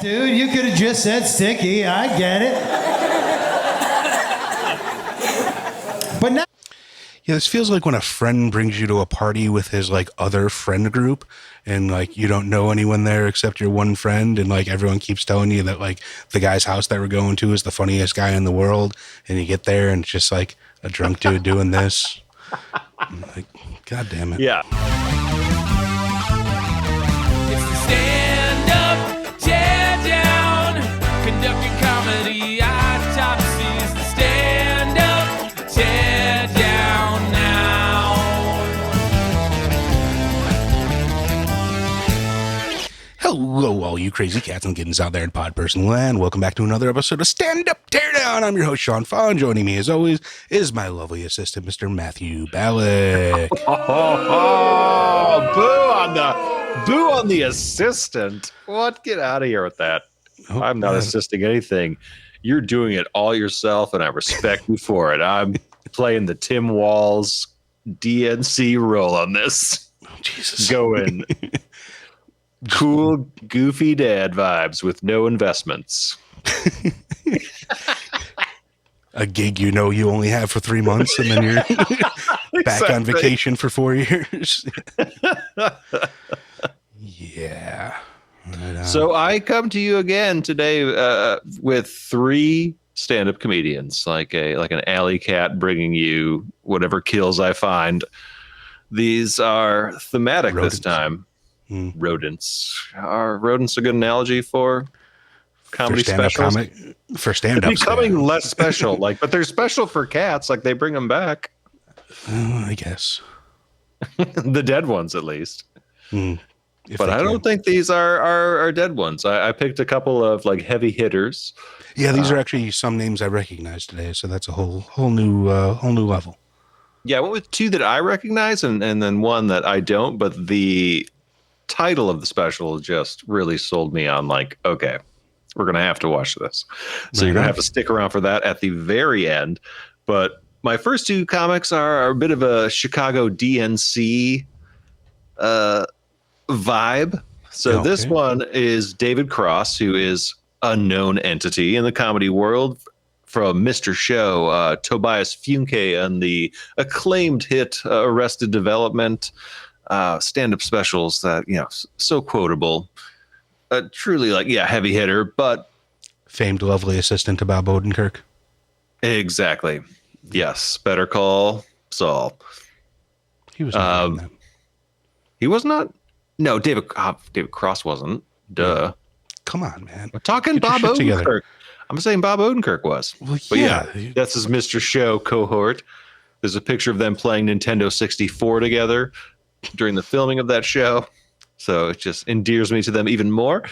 dude, you could have just said sticky. I get it. But now. Yeah, this feels like when a friend brings you to a party with his like other friend group and like you don't know anyone there except your one friend, and like everyone keeps telling you that like the guy's house that we're going to is the funniest guy in the world, and you get there and it's just like a drunk dude doing this. I'm like, God damn it. Yeah. It's the Stand-Up Teardown, conducting comedy autopsies. The Stand-Up Teardown now. Hello, all you crazy cats and kittens out there in pod person land. Welcome back to another episode of Stand-Up Teardown. I'm your host, Sean Fau, and joining me as always is my lovely assistant, Mr. Matthew Ballek. Boo on the assistant. What? Get out of here with that. Oh, I'm not assisting anything. You're doing it all yourself, and I respect you for it. I'm playing the Tim Walls DNC role on this. Oh, Jesus. Going cool, goofy dad vibes with no investments. A gig you know you only have for 3 months, and then you're back on vacation for 4 years. Yeah. Right on. So I come to you again today with 3 stand-up comedians, like an alley cat bringing you whatever kills I find. These are thematic Rodents. this time. Rodents. Are rodents a good analogy for comedy specials? For stand-up. Becoming less special, but they're special for cats. Like they bring them back. I guess. The dead ones, at least. But I don't think these are dead ones. I picked a couple of heavy hitters. Yeah, these are actually some names I recognize today, so that's a whole new level. Yeah, I went with 2 that I recognize and then 1 that I don't, but the title of the special just really sold me on okay, we're going to have to watch this. So you're going to have to stick around for that at the very end. But my first 2 comics are a bit of a Chicago DNC vibe. So this one is David Cross, who is a known entity in the comedy world from Mr. Show, Tobias Funke, and the acclaimed hit Arrested Development, stand-up specials that, so quotable. Truly heavy hitter, but famed lovely assistant to Bob Odenkirk. Exactly. Yes. Better Call Saul. He was not in that. He was not. No, David Cross wasn't. Duh. Come on, man. We're talking Bob Odenkirk. Together. I'm saying Bob Odenkirk was. Well, but yeah, that's his Mr. Show cohort. There's a picture of them playing Nintendo 64 together during the filming of that show. So it just endears me to them even more.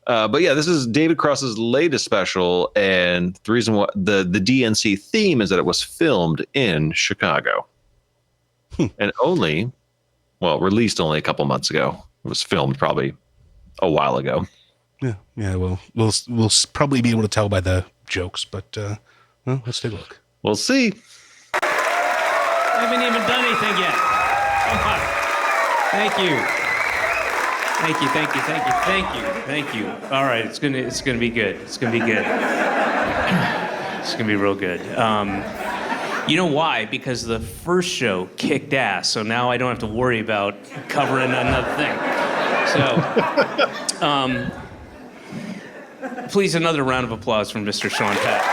But yeah, this is David Cross's latest special. And the reason why the DNC theme is that it was filmed in Chicago. And released only a couple months ago. It was filmed probably a while ago. Yeah. Well, we'll probably be able to tell by the jokes, but let's take a look. We'll see. I haven't even done anything yet. Come on. Thank you. All right, it's gonna be good. It's gonna be good. It's gonna be real good. You know why? Because the first show kicked ass, so now I don't have to worry about covering another thing. So, please, another round of applause from Mr. Sean Peck.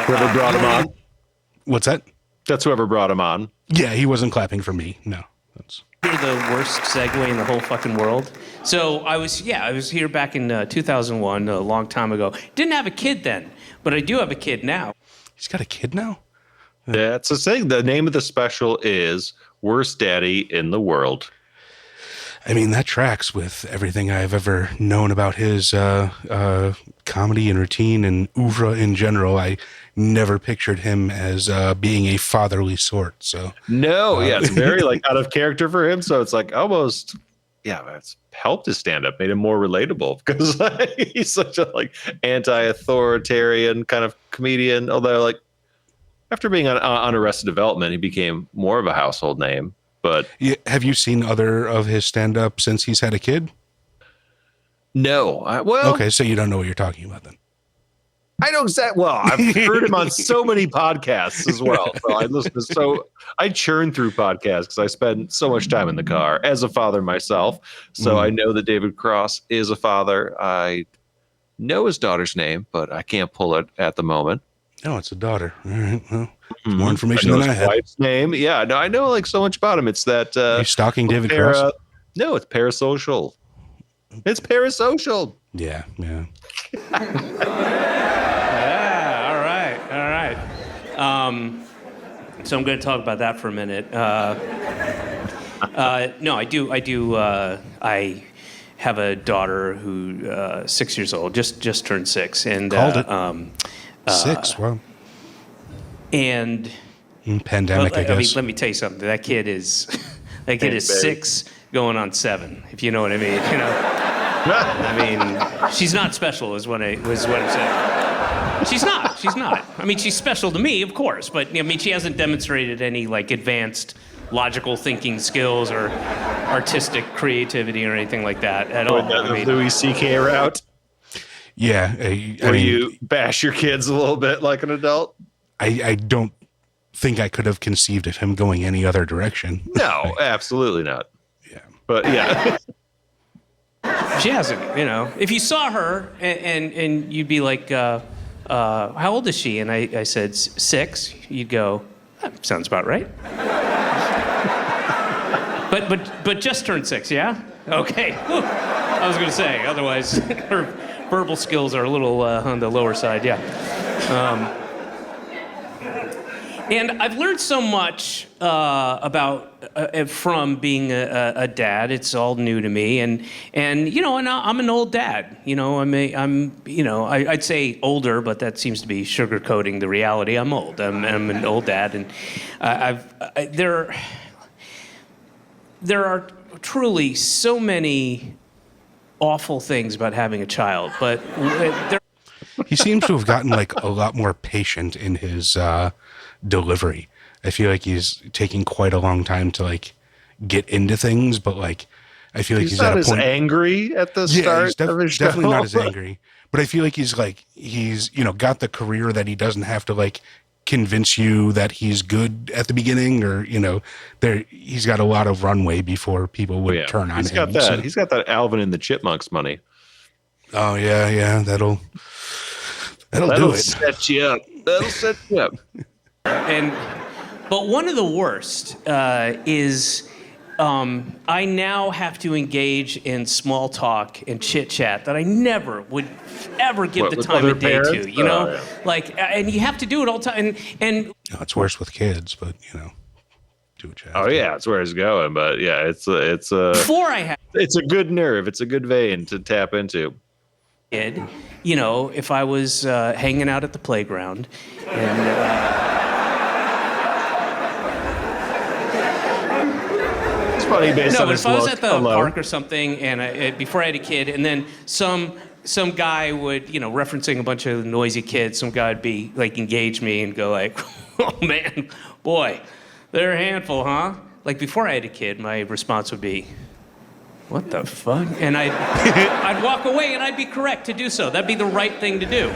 Whoever brought him on. What's that? That's whoever brought him on. Yeah, he wasn't clapping for me. No. You're the worst segue in the whole fucking world. So I was here back in 2001, a long time ago. Didn't have a kid then, but I do have a kid now. He's got a kid now? That's the thing. The name of the special is Worst Daddy in the World. I mean, that tracks with everything I've ever known about his comedy and routine and oeuvre in general. I never pictured him as being a fatherly sort. So no, it's very out of character for him. So it's almost, it's helped his stand-up, made him more relatable because he's such a anti-authoritarian kind of comedian. Although after being on Arrested Development, he became more of a household name. But Yeah, have you seen other of his stand-up since he's had a kid? no, well, Okay, so you don't know what you're talking about then. I know exactly. Well, I've heard him on so many podcasts as well. So I churn through podcasts because I spend so much time in the car as a father myself. So I know that David Cross is a father. I know his daughter's name, but I can't pull it at the moment. Oh, it's a daughter. All right. Well, more information I know than I his had. wife's name. Yeah, no, I know like so much about him. It's that Are you stalking David Cross? No, it's parasocial. It's parasocial. Yeah. Yeah, all right. So I'm going to talk about that for a minute. No, I do. I have a daughter who 6 years old, just turned 6, and Called it. 6. Wow. And Pandemic, I guess. let me tell you something. That kid is Hey, 6 going on 7, if you know what I mean. You know. I mean, she's not special, is what I'm saying. She's not. I mean, she's special to me, of course, but I mean, she hasn't demonstrated any like advanced logical thinking skills or artistic creativity or anything like that at all. The Louis C.K. route, Yeah. where you bash your kids a little bit like an adult. I don't think I could have conceived of him going any other direction. No, absolutely not. Yeah. But yeah, She hasn't, you know. If you saw her and you'd be like, how old is she? And I said 6. You'd go, that sounds about right. but just turned 6, yeah? Okay. Whew. I was going to say, otherwise her verbal skills are a little on the lower side, yeah. And I've learned so much about from being a dad. It's all new to me, and you know, and I'm an old dad. You know, I'd say older, but that seems to be sugarcoating the reality. I'm old. I'm an old dad, and there are truly so many awful things about having a child, but He seems to have gotten like a lot more patient in his delivery. I feel like he's taking quite a long time to like get into things, but like I feel like he's not at a as point angry at the start he's of his show. definitely not as angry. But I feel like he's you know, got the career that he doesn't have to like convince you that he's good at the beginning, or you know, he's got a lot of runway before people would turn on him. He's got that Alvin and the Chipmunks money. Oh yeah, that'll do it. Set you up. That'll set you up. But one of the worst is I now have to engage in small talk and chit chat that I never would ever give the time of day to. You know, like, and you have to do it all the time. And no, it's worse with kids, but you know, do what you have Oh to. yeah, it's where it's going. But yeah, it's a it's a good nerve. It's a good vein to tap into. kid, you know, if I was hanging out at the playground and It's funny based on but his if I was look at the alone. park or something and before I had a kid, and then some guy would, you know, referencing a bunch of noisy kids, some guy would be like engage me and go like, oh man, boy, they're a handful, huh? Like before I had a kid, my response would be, what the fuck? And I'd walk away and I'd be correct to do so. That'd be the right thing to do.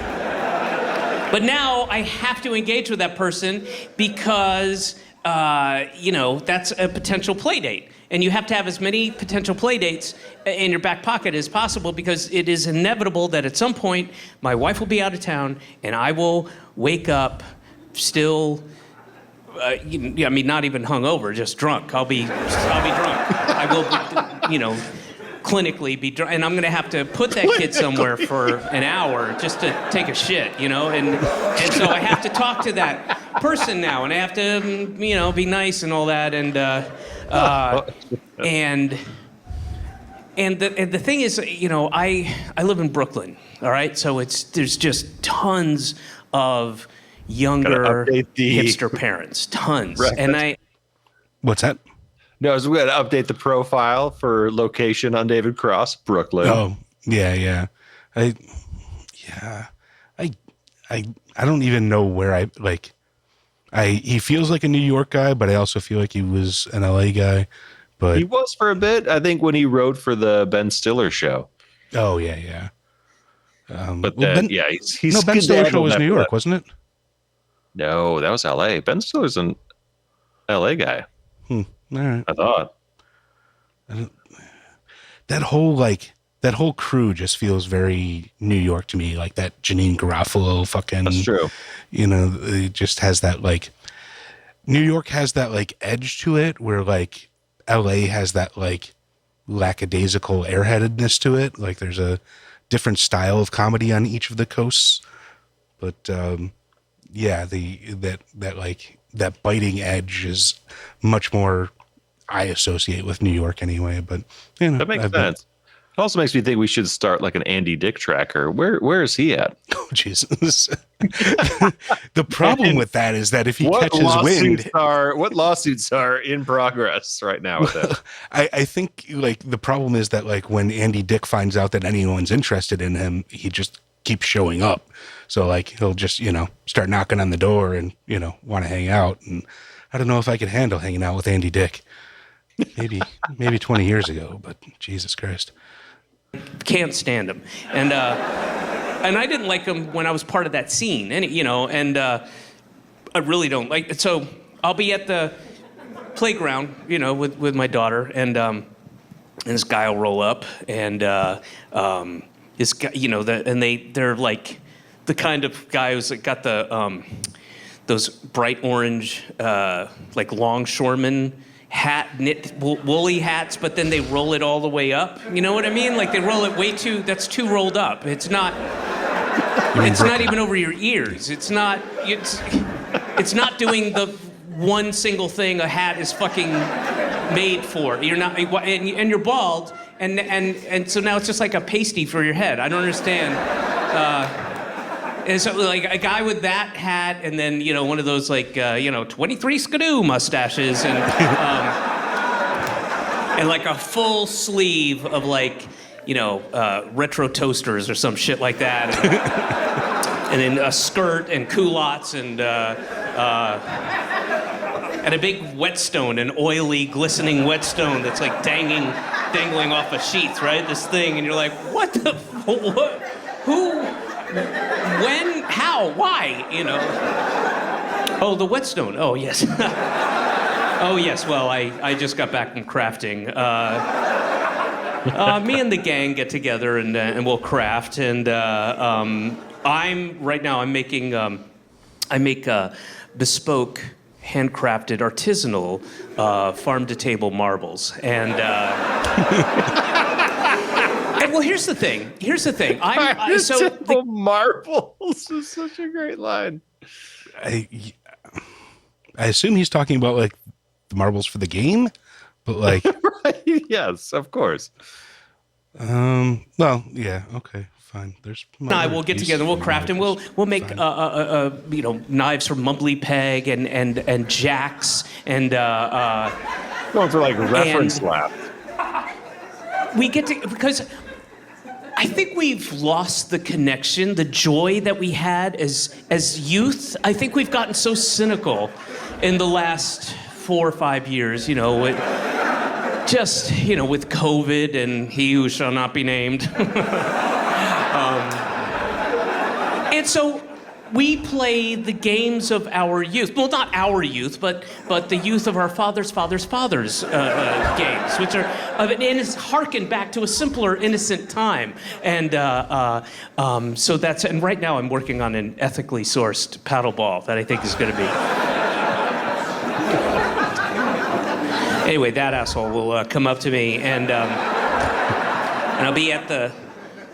But now I have to engage with that person because, you know, that's a potential play date. And you have to have as many potential play dates in your back pocket as possible because it is inevitable that at some point my wife will be out of town and I will wake up still, I mean, not even hungover, just drunk. I'll be drunk. I will, you know, clinically be drunk, and I'm gonna have to put that kid somewhere for an hour just to take a shit, you know, and so I have to talk to that person now, and I have to, you know, be nice and all that, and the thing is, you know, I live in Brooklyn, all right, so there's just tons of younger hipster parents, tons, Right. and What's that? No, so we got to update the profile for location on David Cross, Brooklyn. Oh, yeah. I don't even know where I He feels like a New York guy, but I also feel like he was an LA guy. But He was for a bit, I think, when he wrote for the Ben Stiller show. oh yeah. But well, then, yeah, he's no, Ben Stiller show was skedaddled New after York, that. wasn't it? No, that was LA. Ben Stiller's an LA guy, All right. I thought. That whole crew just feels very New York to me, like that Janine Garofalo fucking. That's true. You know, it just has that like New York has that like edge to it, where like LA has that like lackadaisical airheadedness to it. Like there's a different style of comedy on each of the coasts, but yeah, that biting edge is much more I associate with New York anyway. But you know, That makes sense. It also makes me think we should start like an Andy Dick tracker. Where is he at? Oh, Jesus. The problem with that is that if he catches wind, what lawsuits are in progress right now with that? I think like the problem is that like when Andy Dick finds out that anyone's interested in him, he just keeps showing up. So like he'll just, you know, start knocking on the door and, you know, want to hang out. And I don't know if I could handle hanging out with Andy Dick. Maybe 20 years ago, but Jesus Christ. Can't stand him. And I didn't like him when I was part of that scene. And you know, and I really don't like it. So I'll be at the playground, you know, with my daughter, and this guy will roll up, and this guy, you know, they're like the kind of guy who's got the those bright orange like longshoreman hat, knit woolly hats, but then they roll it all the way up. You know what I mean? Like they roll it that's too rolled up. It's not even over your ears. It's not doing the one single thing a hat is fucking made for. You're not, and you're bald, and so now it's just like a pasty for your head. I don't understand. And so, like, a guy with that hat, and then, you know, one of those, like, 23 skidoo mustaches, and like a full sleeve of, like, you know, retro toasters or some shit like that. And then a skirt and culottes and a big whetstone, an oily, glistening whetstone that's, like, dangling off a sheath, right? This thing, and you're like, what the, what, who... When? How? Why? You know? Oh, the whetstone. Oh, yes. Oh, yes. Well, I just got back from crafting. Me and the gang get together and we'll craft. And I'm making I make bespoke, handcrafted, artisanal farm-to-table marbles. And well, here's the thing. Simple marbles is such a great line. I assume he's talking about like the marbles for the game, but like, Right? Yes, of course. well, yeah, okay, fine. There's. I will get together. We'll craft, and we'll make you know, knives from Mumbly Peg and jacks and Going for like reference lap. we get to, because I think we've lost the connection, the joy that we had as youth. I think we've gotten so cynical in the last 4 or 5 years, you know, just, you know, with COVID and he who shall not be named. And so we play the games of our youth. Well, not our youth, but the youth of our fathers' games, which are, and it's harkened back to a simpler, innocent time. And so that's, and right now I'm working on an ethically sourced paddleball that I think is going to be. Anyway, that asshole will come up to me, and I'll be at the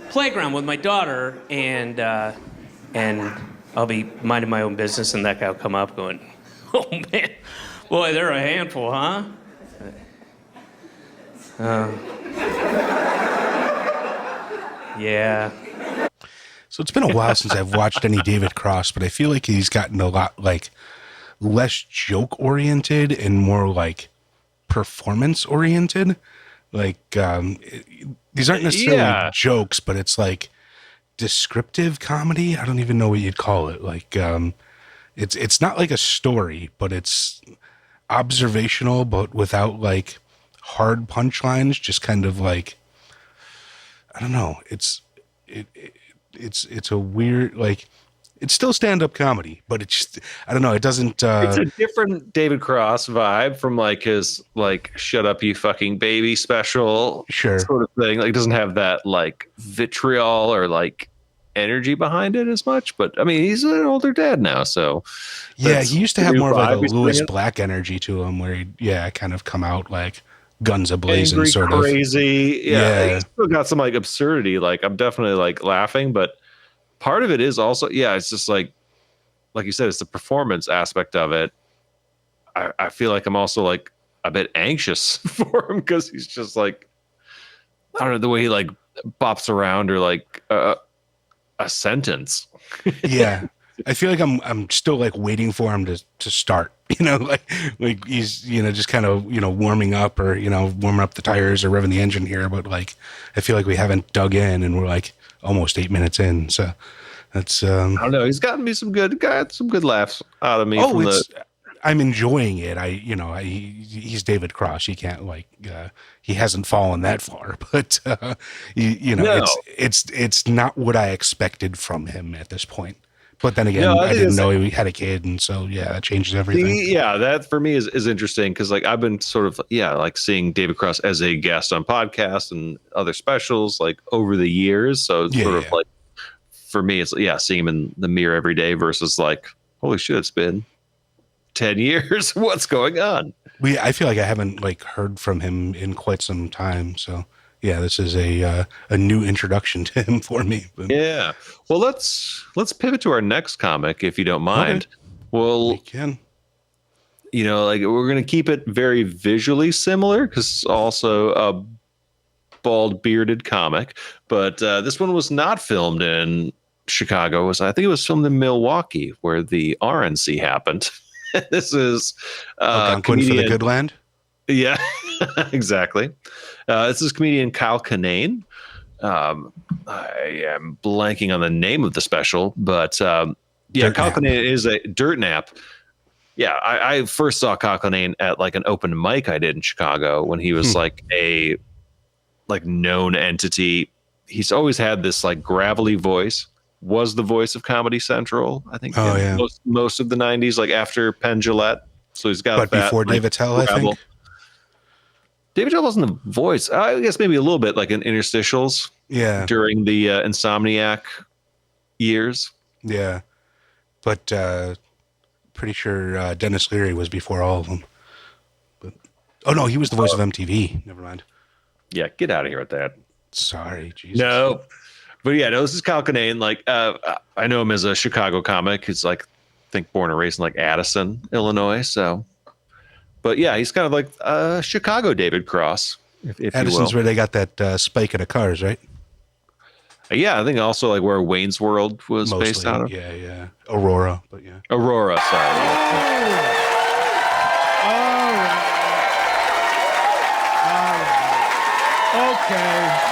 playground with my daughter, and I'll be minding my own business, and that guy will come up going, "Oh man, boy, they're a handful, huh?" Yeah. So it's been a while since I've watched any David Cross, but I feel like he's gotten a lot like less joke oriented and more like performance oriented. Like these aren't necessarily jokes, but it's like descriptive comedy. I don't even know what you'd call it. Like it's not like a story, but it's observational, but without like hard punchlines. Just kind of like, I don't know. It's a weird, like, it's still stand-up comedy, but it's just, I don't know. It doesn't. It's a different David Cross vibe from like his like "Shut Up, You Fucking Baby" special, Sure. sort of thing. Like, it doesn't have that like vitriol or like energy behind it as much. But I mean, he's an older dad now, so yeah, he used to have more of like a he's Lewis bringing. Black energy to him, where he kind of come out like guns a-blazing, Angry, sort of. crazy. Yeah, Yeah. he's still got some like absurdity. Like, I'm definitely like laughing, but part of it is also, it's just like you said, it's the performance aspect of it. I feel like I'm also like a bit anxious for him because he's just like, I don't know, the way he like bops around or like a sentence. Yeah. I feel like I'm still like waiting for him to start, like he's, just kind of, warming up or, warming up the tires or revving the engine here. But like, I feel like we haven't dug in and we're like almost 8 minutes in. So that's, I don't know. He's gotten me some good laughs out of me. I'm enjoying it. He's David Cross. He can't he hasn't fallen that far, but no. It's not what I expected from him at this point. But then again, I didn't know he had a kid, and so that changes everything. That for me is interesting because like I've been sort of like seeing David Cross as a guest on podcasts and other specials like over the years. So it's sort of like for me, it's seeing him in the mirror every day versus like, holy shit, it's been 10 years. What's going on? I feel like I haven't like heard from him in quite some time. So this is a new introduction to him for me. But. Yeah. Well, let's pivot to our next comic, if you don't mind. Okay. Well, we can. Like we're gonna keep it very visually similar because it's also a bald bearded comic. But this one was not filmed in Chicago. I think it was filmed in Milwaukee, where the RNC happened. This is Algonquin for the good land. Yeah, exactly. This is comedian Kyle Kinane. I am blanking on the name of the special, but Kyle Kinane is a Dirt Nap. Yeah, I first saw Kyle Kinane at like an open mic I did in Chicago when he was like a known entity. He's always had this like gravelly voice. Was the voice of Comedy Central, I think, most of the 90s, like after Penn Jillette. So he's got that. Before David Tell, gravel. I think. David Tell wasn't the voice. I guess maybe a little bit like in interstitials. Yeah. During the Insomniac years. Yeah. But pretty sure Dennis Leary was before all of them. But no, he was the voice of MTV. Never mind. Yeah, get out of here with that. Sorry, Jesus. No. But this is Kyle Kinane. Like, I know him as a Chicago comic. He's like, I think born and raised in like Addison, Illinois. So, but he's kind of like Chicago David Cross, if Addison's you will. where they got that spike of the cars, right? Yeah, I think also like where Wayne's World was Mostly, based out of. Yeah. Aurora, but yeah. Aurora, sorry. Okay.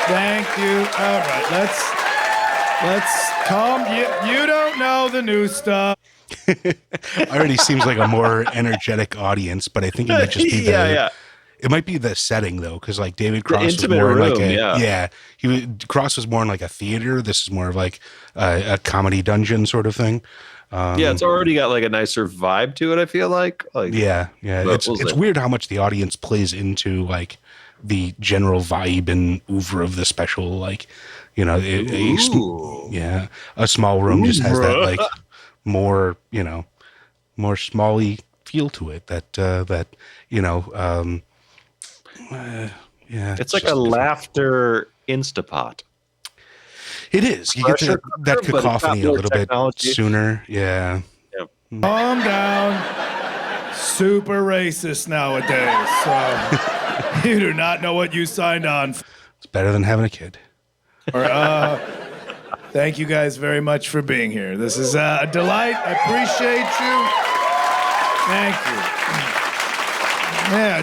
Thank you. All right, let's calm. You don't know the new stuff. Already seems like a more energetic audience, but I think it might just be it might be the setting though, because like David Cross was more room, like Cross was more in like a theater. This is more of like a comedy dungeon sort of thing. It's already got like a nicer vibe to it. I feel like it's weird how much the audience plays into like the general vibe and oeuvre of the special. Like, a small room just has that like more smally feel to it. It's like a laughter Instapot. It is. You get that cacophony a little bit sooner. Yeah. Calm down. Super racist nowadays. So you do not know what you signed on for. It's better than having a kid. Thank you guys very much for being here. This is a delight. I appreciate you. Thank you. Yeah,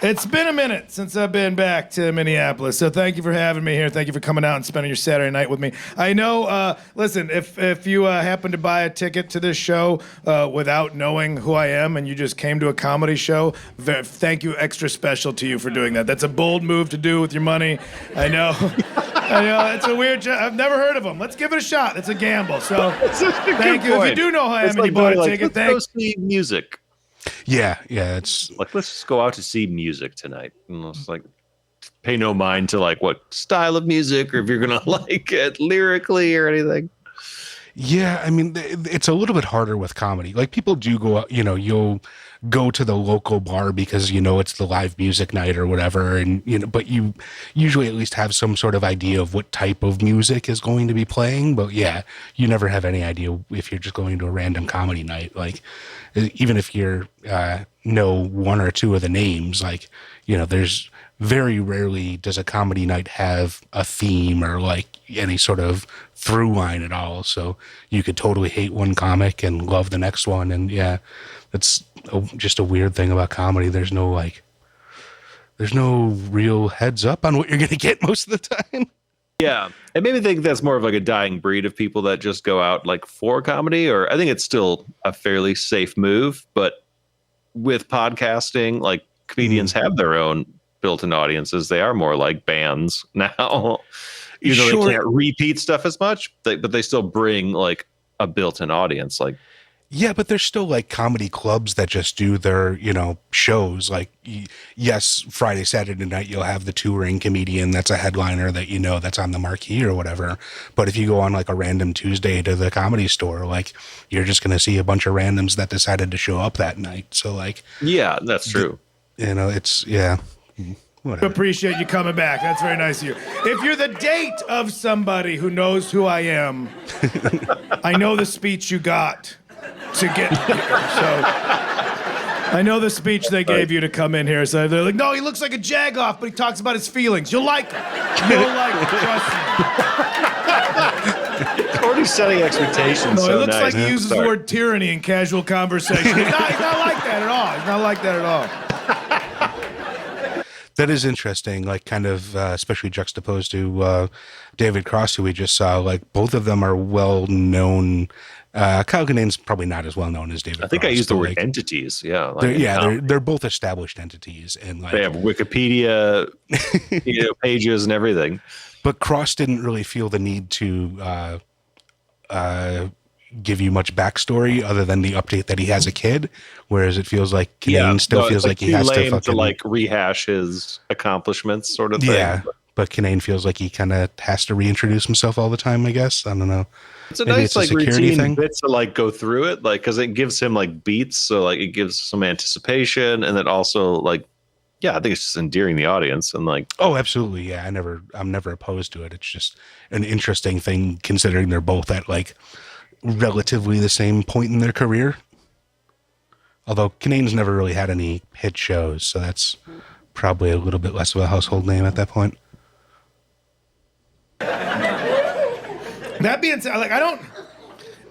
It's been a minute since I've been back to Minneapolis, so thank you for having me here. Thank you for coming out and spending your Saturday night with me. I know, listen, if you happen to buy a ticket to this show without knowing who I am and you just came to a comedy show, thank you extra special to you for doing that. That's a bold move to do with your money. I know. I know, it's a weird job. I've never heard of them. Let's give it a shot. It's a gamble. So thank you. If you do know who I am and you bought a ticket, let's go see music. Yeah, it's Like, let's just go out to see music tonight. And it's like, pay no mind to like what style of music or if you're gonna like it lyrically or anything. yeah. I mean, it's a little bit harder with comedy. Like people do go out, you'll go to the local bar because it's the live music night or whatever, and but you usually at least have some sort of idea of what type of music is going to be playing. But yeah, you never have any idea if you're just going to a random comedy night. Like even if you're know one or two of the names, like there's very rarely does a comedy night have a theme or like any sort of through line at all. So you could totally hate one comic and love the next one. And yeah, that's just a weird thing about comedy. There's no real heads up on what you're going to get most of the time. Yeah. And maybe think that's more of like a dying breed of people that just go out like for comedy, or I think it's still a fairly safe move, but with podcasting, like comedians have their own built-in audiences. They are more like bands now. They can't repeat stuff as much, but they still bring like a built-in audience. Like, yeah, but there's still like comedy clubs that just do their, shows. Like, yes, Friday, Saturday night, you'll have the touring comedian that's a headliner that that's on the marquee or whatever. But if you go on like a random Tuesday to the Comedy Store, like you're just going to see a bunch of randoms that decided to show up that night. So like, yeah, that's true. It's, yeah. Whatever. Appreciate you coming back. That's very nice of you. If you're the date of somebody who knows who I am, I know the speech you got to get here. So I know the speech they gave you to come in here. So they're like, no, he looks like a jagoff, but he talks about his feelings. You'll like him. You'll like him. Trust me. Already setting expectations. No, so it looks nice. like he uses the word tyranny in casual conversation. He's not like that at all. He's not like that at all. That is interesting, like kind of especially juxtaposed to David Cross, who we just saw. Like both of them are well known. Kyle Kinane's probably not as well known as David. I think Cross, I used the word like, entities. Yeah, they're both established entities, and like they have Wikipedia, pages and everything. But Cross didn't really feel the need to give you much backstory other than the update that he has a kid, whereas it feels like Kinane still feels like he has to fucking like rehash his accomplishments, sort of thing. Yeah, but Kinane feels like he kind of has to reintroduce himself all the time. I guess I don't know. It's a nice like routine bit to like go through it, like because it gives him like beats, so like it gives some anticipation, and then also like I think it's just endearing the audience and like. Oh, absolutely, yeah. I'm never opposed to it. It's just an interesting thing considering they're both at like relatively the same point in their career. Although Kinane's never really had any hit shows, so that's probably a little bit less of a household name at that point. That being said,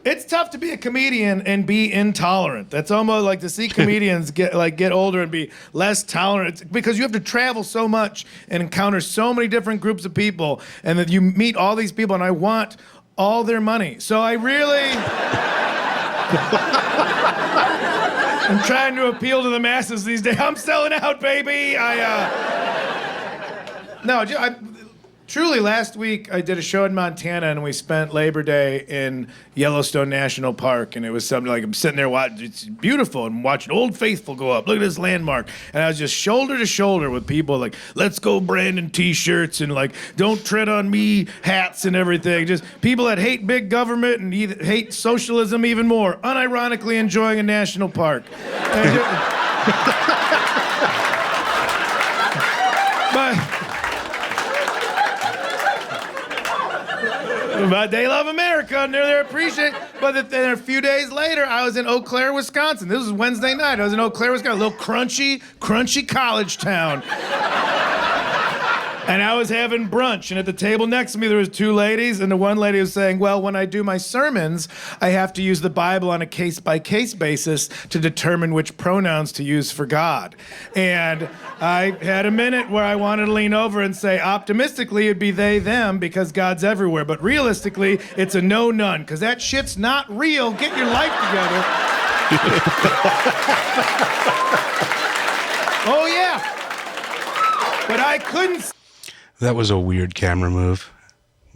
it's tough to be a comedian and be intolerant. That's almost like to see comedians get older and be less tolerant, because you have to travel so much and encounter so many different groups of people, and that you meet all these people, and I want all their money. So I really I'm trying to appeal to the masses these days. I'm selling out, baby. Truly, last week I did a show in Montana, and we spent Labor Day in Yellowstone National Park, and it was something like I'm sitting there watching. It's beautiful, and watching Old Faithful go up. Look at this landmark, and I was just shoulder to shoulder with people like "Let's Go Brandon" T-shirts and like "Don't Tread on Me" hats and everything. Just people that hate big government and hate socialism even more, unironically enjoying a national park. But they love America, and they're there to appreciate it. But then a few days later, I was in Eau Claire, Wisconsin. This was Wednesday night. I was in Eau Claire, Wisconsin, a little crunchy college town. And I was having brunch, and at the table next to me, there was two ladies, and the one lady was saying, well, when I do my sermons, I have to use the Bible on a case-by-case basis to determine which pronouns to use for God. And I had a minute where I wanted to lean over and say, optimistically, it'd be they, them, because God's everywhere. But realistically, it's a no, none, because that shit's not real. Get your life together. Oh, yeah. But I couldn't... That was a weird camera move.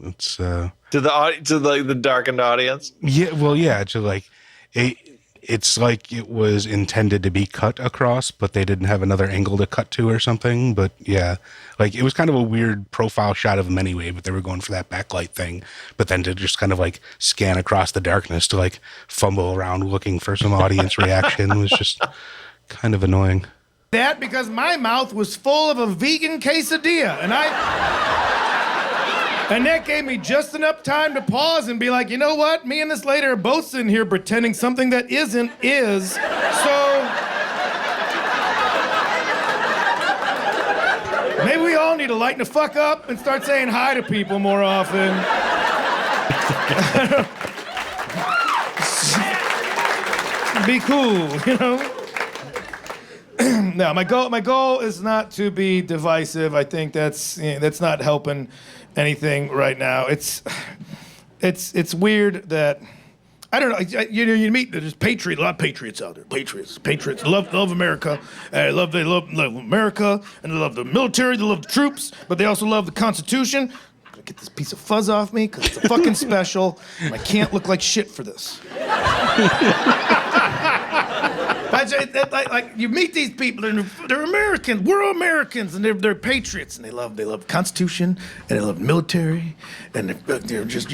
It's To the darkened audience. yeah, well, yeah, to like it's like it was intended to be cut across, but they didn't have another angle to cut to or something. But yeah, like it was kind of a weird profile shot of them anyway, but they were going for that backlight thing. But then to just kind of like scan across the darkness to like fumble around looking for some audience reaction was just kind of annoying. That because my mouth was full of a vegan quesadilla, and that gave me just enough time to pause and be like, you know what? Me and this lady are both sitting here pretending something that isn't is. So maybe we all need to lighten the fuck up and start saying hi to people more often. Be cool, you know? No, my goal is not to be divisive. I think that's not helping anything right now. It's weird that I don't know. You meet there's a lot of patriots out there. Patriots love America. They love America, and they love the military. They love the troops, but they also love the Constitution. I'm gonna get this piece of fuzz off me because it's fucking special, and I can't look like shit for this. Like you meet these people and they're Americans. We're Americans and they're patriots and they love the Constitution and they love the military and they're just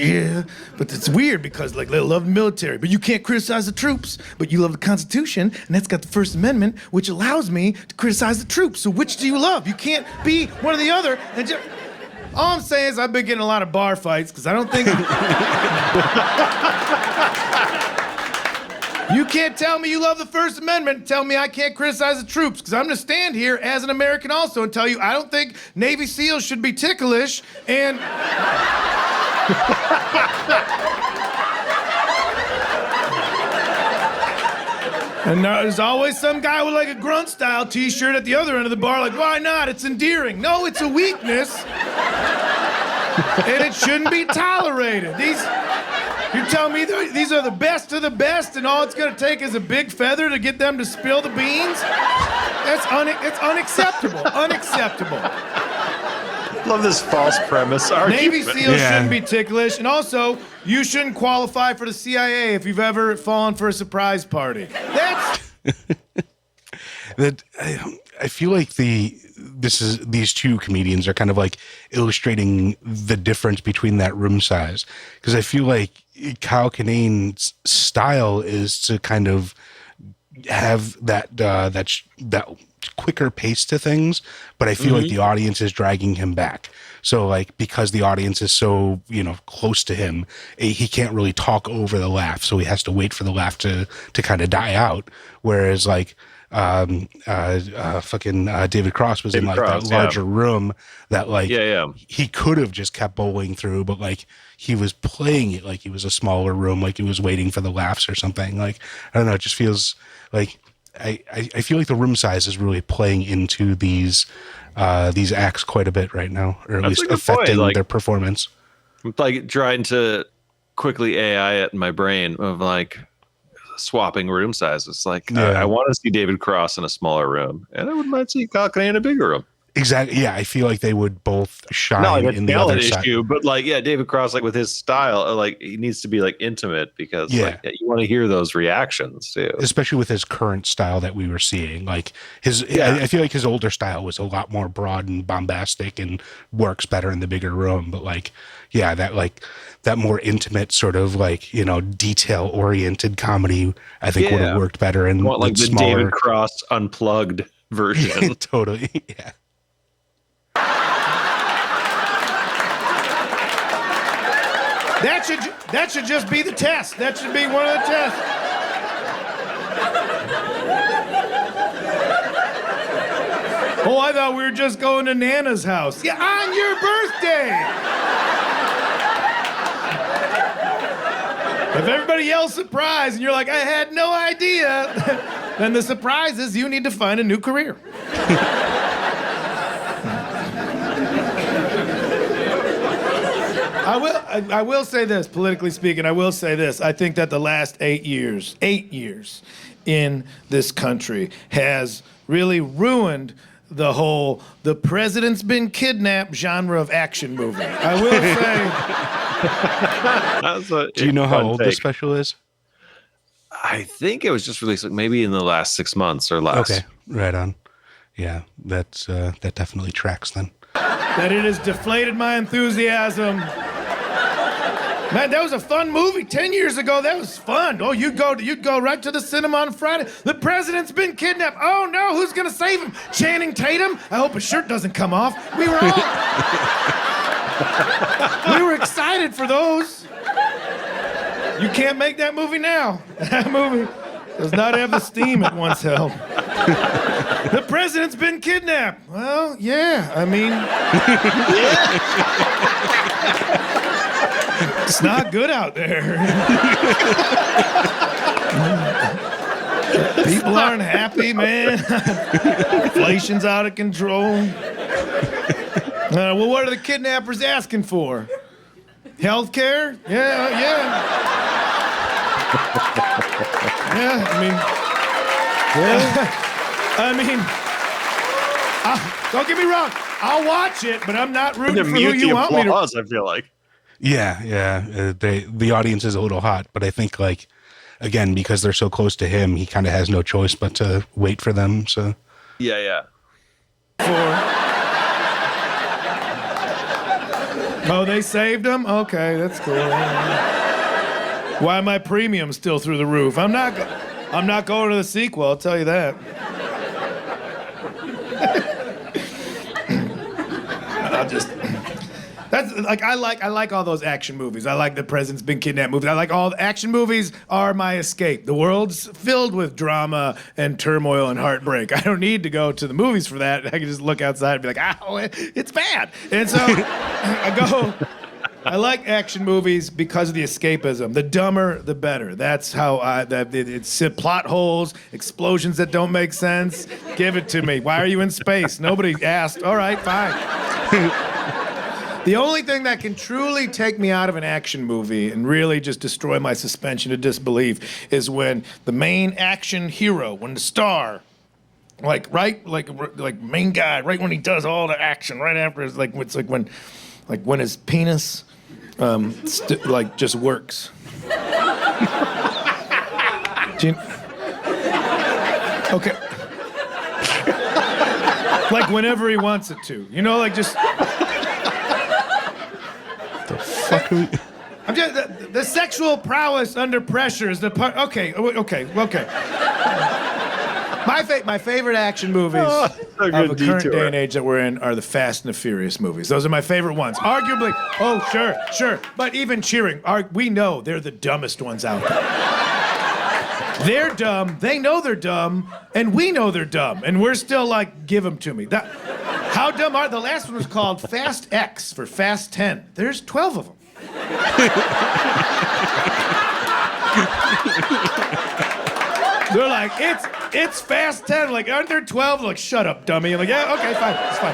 But it's weird because like they love the military, but you can't criticize the troops. But you love the Constitution and that's got the First Amendment, which allows me to criticize the troops. So which do you love? You can't be one or the other. And just, all I'm saying is I've been getting a lot of bar fights because I don't think. You can't tell me you love the First Amendment and tell me I can't criticize the troops, because I'm going to stand here as an American also and tell you I don't think Navy SEALs should be ticklish, and... And there's always some guy with like a grunt-style t-shirt at the other end of the bar like, why not? It's endearing. No, it's a weakness. And it shouldn't be tolerated. You're telling me these are the best of the best, and all it's going to take is a big feather to get them to spill the beans? It's unacceptable. Unacceptable. Love this false premise argument. Navy SEALs shouldn't be ticklish, and also, you shouldn't qualify for the CIA if you've ever fallen for a surprise party. That's... I feel like these two comedians are kind of like illustrating the difference between that room size, because I feel like Kyle Kinane's style is to kind of have that quicker pace to things, but I feel like the audience is dragging him back. So like because the audience is so close to him, he can't really talk over the laugh, so he has to wait for the laugh to kind of die out. Whereas like David Cross was in like that larger room that like he could have just kept bowling through, but like he was playing it like he was a smaller room, like he was waiting for the laughs or something. Like I don't know, it just feels like I feel like the room size is really playing into these acts quite a bit right now, or at least affecting their performance. I'm like trying to quickly AI it in my brain of like swapping room sizes. Like I want to see David Cross in a smaller room, and I wouldn't mind seeing Kyle Kinane in a bigger room. Exactly. Yeah, I feel like they would both shine in the other side. But like, David Cross, like with his style, like he needs to be like intimate because like, you want to hear those reactions too. Especially with his current style that we were seeing. Like I feel like his older style was a lot more broad and bombastic and works better in the bigger room. But like, that more intimate sort of like, detail oriented comedy, I think would have worked better in like the smaller... David Cross unplugged version. Yeah, totally. Yeah. That should just be the test. That should be one of the tests. Oh, I thought we were just going to Nana's house. Yeah, on your birthday. If everybody yells surprise and you're like, I had no idea, then the surprise is you need to find a new career. I will say this, politically speaking, I will say this. I think that the last 8 years in this country has really ruined the president's been kidnapped genre of action movie. I will say. Do you know how old this special is? I think it was just released like maybe in the last 6 months or less. Okay, right on. Yeah, that definitely tracks then. That it has deflated my enthusiasm. Man, that was a fun movie 10 years ago. That was fun. Oh, you'd go right to the cinema on Friday. The president's been kidnapped. Oh no, who's gonna save him? Channing Tatum? I hope his shirt doesn't come off. We were excited for those. You can't make that movie now. That movie does not have the steam it once held. The president's been kidnapped. Well, yeah, I mean... It's not good out there. People aren't happy, man. Inflation's out of control. Well, what are the kidnappers asking for? Healthcare? Yeah. Yeah, don't get me wrong. I'll watch it, but I'm not rooting for who you want me to. I feel like. Yeah. The audience is a little hot, but I think like, again, because they're so close to him, he kind of has no choice but to wait for them. So. Yeah. Oh, they saved him? Okay, that's cool. Why am my premium still through the roof? I'm not going to the sequel, I'll tell you that. I like all those action movies. I like the president's been kidnapped movies. I like all the action movies are my escape. The world's filled with drama and turmoil and heartbreak. I don't need to go to the movies for that. I can just look outside and be like, ow, it's bad. And so I like action movies because of the escapism. The dumber, the better. That's how it's plot holes, explosions that don't make sense. Give it to me. Why are you in space? Nobody asked. All right, fine. The only thing that can truly take me out of an action movie and really just destroy my suspension of disbelief is when the main action hero, when the star, like main guy, right when he does all the action, right after it's like when his penis just works. Okay. Like whenever he wants it to, just. I'm just the sexual prowess under pressure is the part. Okay. My favorite action movies of the current day and age that we're in are the Fast and the Furious movies. Those are my favorite ones. Arguably, sure. But even cheering, we know they're the dumbest ones out there. They're dumb, they know they're dumb, and we know they're dumb, and we're still like, give them to me. How dumb are the last one was called Fast X for Fast 10. There's 12 of them. They're like, it's Fast 10. Like, aren't there 12? They're like, shut up, dummy. I'm like, yeah, okay, fine, it's fine.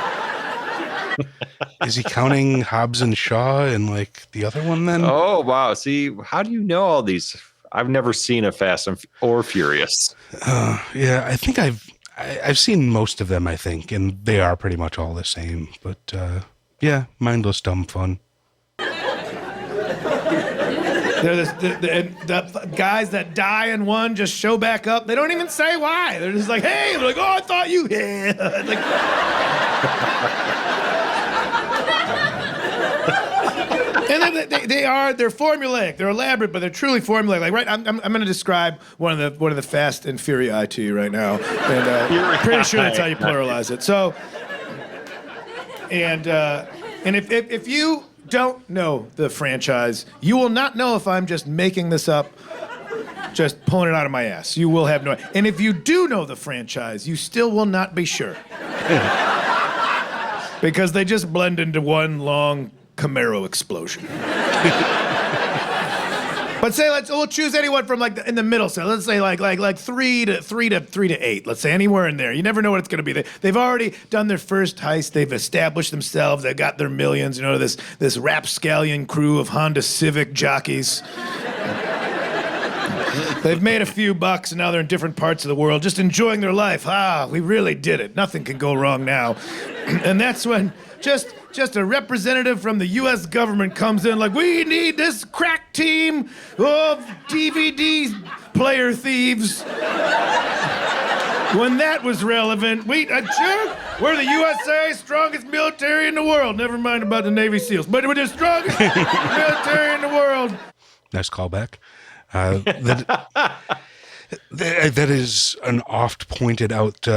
Is he counting Hobbs and Shaw and like the other one then? Oh, wow. See, how do you know all these? I've never seen a Fast or Furious. Yeah, I think I've seen most of them, I think, and they are pretty much all the same. But yeah, mindless dumb fun. They're the guys that die in one just show back up. They don't even say why. They're just like, hey, they're like, oh, I thought you. Yeah. And then they're formulaic. They're elaborate, but they're truly formulaic. Like, right, I'm going to describe one of the Fast and Furii to you right now, and I'm pretty sure that's how you pluralize it. So, and if you don't know the franchise, you will not know if I'm just making this up Just pulling it out of my ass. You will have no. And if you do know the franchise, you still will not be sure. Because they just blend into one long Camaro explosion. But say we'll choose anyone from like in the middle. So let's say like 3 to 8. Let's say anywhere in there. You never know what it's going to be. They've already done their first heist. They've established themselves. They've got their millions. You know, this rapscallion crew of Honda Civic jockeys. They've made a few bucks and now they're in different parts of the world, just enjoying their life. We really did it. Nothing can go wrong now. And that's when just a representative from the U.S. government comes in like, we need this crack team of DVD player thieves. When that was relevant, we're the USA, strongest military in the world. Never mind about the Navy SEALs, but we're the strongest military in the world. Nice callback. That is an oft pointed out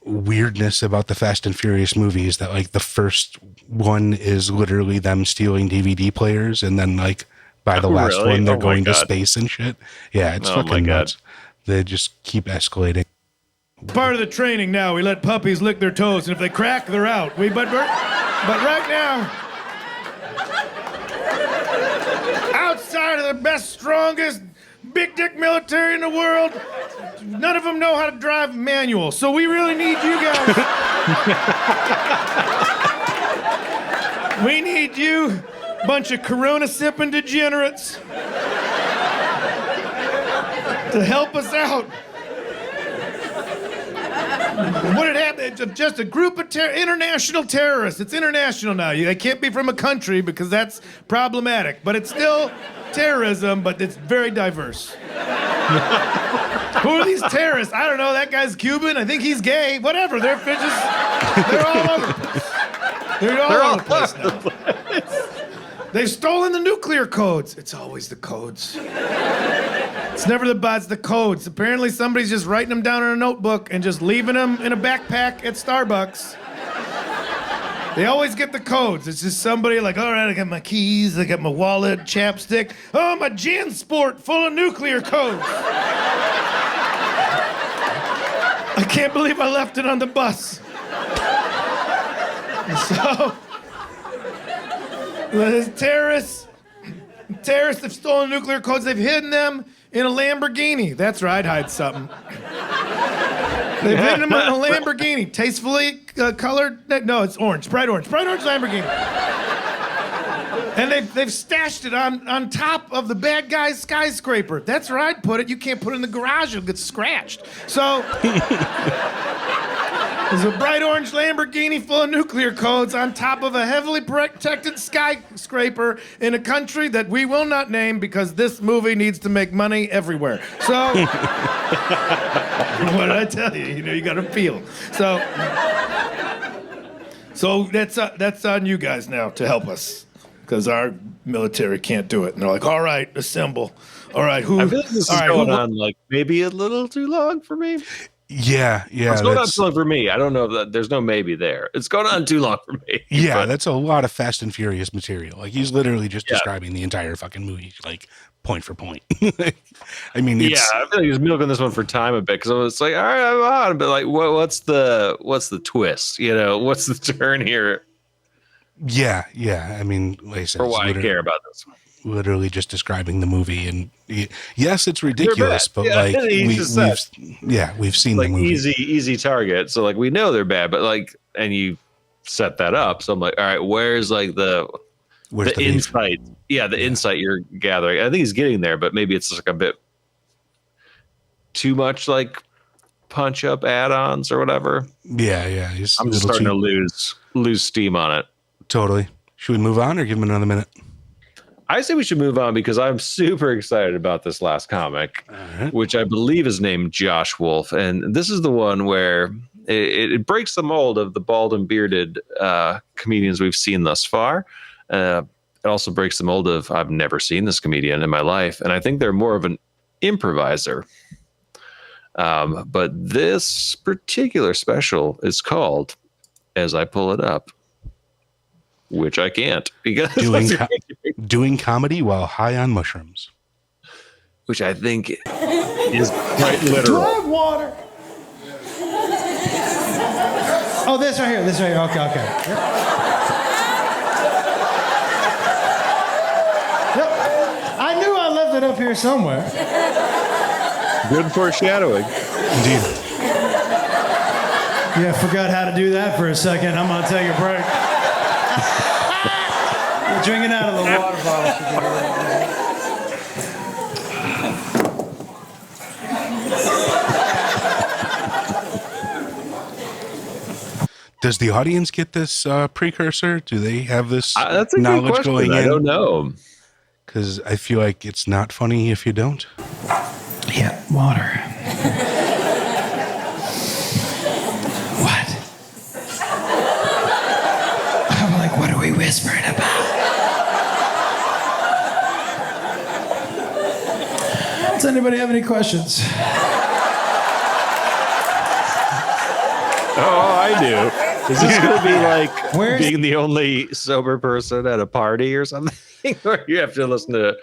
weirdness about the Fast and Furious movies, that like the first one is literally them stealing DVD players, and then like by the last really? one they're Oh going to God. space and shit. Yeah, it's Oh my fucking God. nuts. They just keep escalating. Part of the training now, we let puppies lick their toes, and if they crack, they're out. But right now, outside of the best, strongest, big dick military in the world, none of them know how to drive manual. So we really need you guys. We need you, bunch of Corona sipping degenerates, to help us out. What had happened? Just a group of international terrorists. It's international now. They can't be from a country because that's problematic. But it's still terrorism, but it's very diverse. Who are these terrorists? I don't know. That guy's Cuban. I think he's gay. Whatever. They're all over the place. They're all over the place now. They've stolen the nuclear codes. It's always the codes. It's never the bots, the codes. Apparently somebody's just writing them down in a notebook and just leaving them in a backpack at Starbucks. They always get the codes. It's just somebody like, all right, I got my keys, I got my wallet, chapstick. Oh, my JanSport full of nuclear codes. I can't believe I left it on the bus. So, the terrorists have stolen nuclear codes. They've hidden them in a Lamborghini. That's right, hide something. They've hidden them in a Lamborghini. Tastefully colored. No, it's orange. Bright orange. Bright orange Lamborghini. And they've stashed it on top of the bad guy's skyscraper. That's where I'd put it. You can't put it in the garage. It'll get scratched. So there's a bright orange Lamborghini full of nuclear codes on top of a heavily protected skyscraper in a country that we will not name because this movie needs to make money everywhere. So, what did I tell you? You know, you got to feel. So that's on you guys now to help us because our military can't do it. And they're like, all right, assemble. All right, who? I feel like this is going on like maybe a little too long for me. Yeah. It's going on too long for me. I don't know that there's no maybe there. It's going on too long for me. Yeah, but that's a lot of Fast and Furious material. Like he's literally just describing the entire fucking movie, like point for point. I mean, it's, I feel like he's milking this one for time a bit because it's like, all right, I'm on, but like, what's the twist? You know, what's the turn here? Yeah. I mean, like I said, Or why I care about this one. Literally just describing the movie, and yes, it's ridiculous, but Yeah, like we've seen Like the movie. easy target. So like we know they're bad, but like, and you set that up. So I'm like, all right, where's like the insight? Yeah, the insight you're gathering. I think he's getting there, but maybe it's like a bit too much like punch up add-ons or whatever. Yeah. I'm just starting to lose steam on it. Totally. Should we move on or give him another minute? I say we should move on because I'm super excited about this last comic, which I believe is named Josh Wolf. And this is the one where it breaks the mold of the bald and bearded comedians we've seen thus far. It also breaks the mold of I've never seen this comedian in my life. And I think they're more of an improviser. But this particular special is called, as I pull it up, which I can't because Doing comedy while high on mushrooms. which I think is quite Do I literal. have water? Oh, this right here. This right here. Okay, okay. Yep. Yep. I knew I left it up here somewhere. Good foreshadowing. Indeed. Yeah, I forgot how to do that for a second. I'm gonna take a break. Drinking out of the water bottle. Does the audience get this precursor? Do they have this That's a good knowledge question. going I in? don't know. Because I feel like it's not funny if you don't. Yeah, water. What? I'm like, what are we whispering about? Does anybody have any questions? Oh, I do. Is this going to be like Where's- being the only sober person at a party or something? Or you have to listen to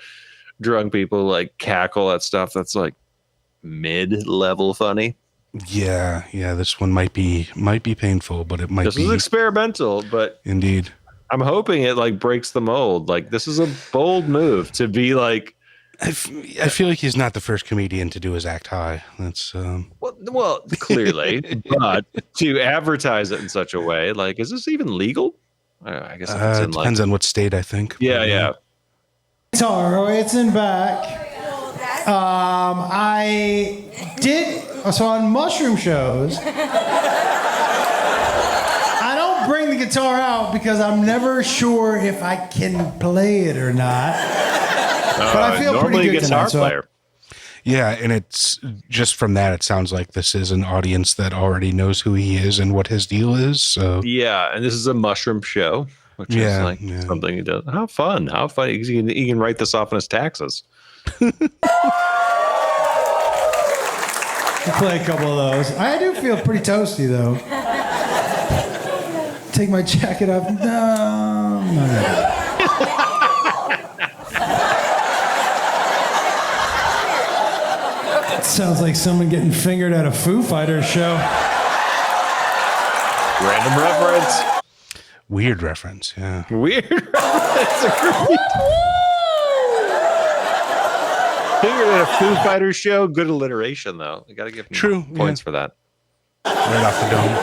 drunk people like cackle at stuff that's like mid-level funny? Yeah, this one might be painful, but it might This be is experimental, but indeed. I'm hoping it like breaks the mold. Like this is a bold move to be like, I feel like he's not the first comedian to do his act high. That's well, clearly, but to advertise it in such a way, like, is this even legal? I guess if it's in depends like, on what state, I think. yeah. Guitar, it's in back. I did, so on mushroom shows, I don't bring the guitar out because I'm never sure if I can play it or not. But I feel normally pretty a good guitar tonight, so player. Yeah, and it's just from that, it sounds like this is an audience that already knows who he is and what his deal is. So Yeah, and this is a mushroom show, which is Yeah, like yeah. something he does. How fun! How fun! He can write this off on his taxes. I'll play a couple of those. I do feel pretty toasty though. Take my jacket off. No. Sounds like someone getting fingered at a Foo Fighters show. Random reference. weird reference. Yeah. Weird reference. Figured at a Foo Fighters show, good alliteration though. You got to give him True, points yeah. for that. Right off the dome.